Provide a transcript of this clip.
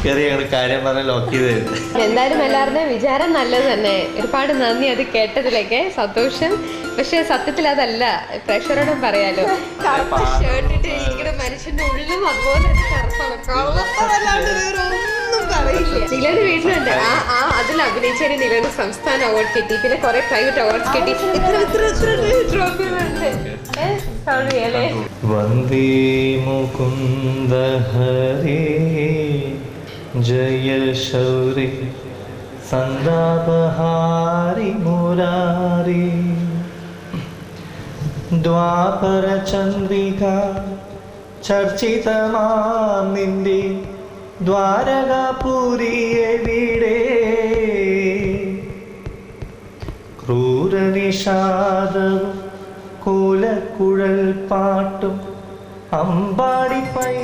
കയറി ഞങ്ങൾ കാര്യം പറഞ്ഞ ലോക്ക് ചെയ്ത്. എന്തായാലും എല്ലാവരുടെയും വിചാരം നല്ലത് തന്നെ. ഒരുപാട് നന്ദി അത് കേട്ടതിലൊക്കെ, സന്തോഷം. പക്ഷെ സത്യത്തിൽ അതല്ല, പ്രഷറോടും പറയാലോ. കറുത്ത ഷർട്ട് ഇട്ട് ഇരിക്കുന്ന മനുഷ്യന്റെ ഉള്ളിലും അതുപോലെ തന്നെ കറുപ്പാണ്. ഒന്നും പറയില്ല. നിലയുടെ വീട്ടിലുണ്ട് അതിൽ അഭിനയിച്ചതിന് നിലയുടെ സംസ്ഥാന അവാർഡ് കിട്ടി, പിന്നെ കുറെ പ്രൈവറ്റ് അവാർഡ്സ് കിട്ടി. ട്രോഫികളുണ്ട്. സോറിയല്ലേ. വന്ദേ മുകുന്ദ ഹരേ ജയ ശൗരി സന്താപഹാരി മുരാരി ദ്വാപര ചന്ദ്രിക ചർച്ചിതമാം നിന്റെ ദ്വാരകാപുരിയെവിടെ ക്രൂരനിഷാദവും കൂലക്കുഴൽ പാട്ടും അമ്പാടി പൈ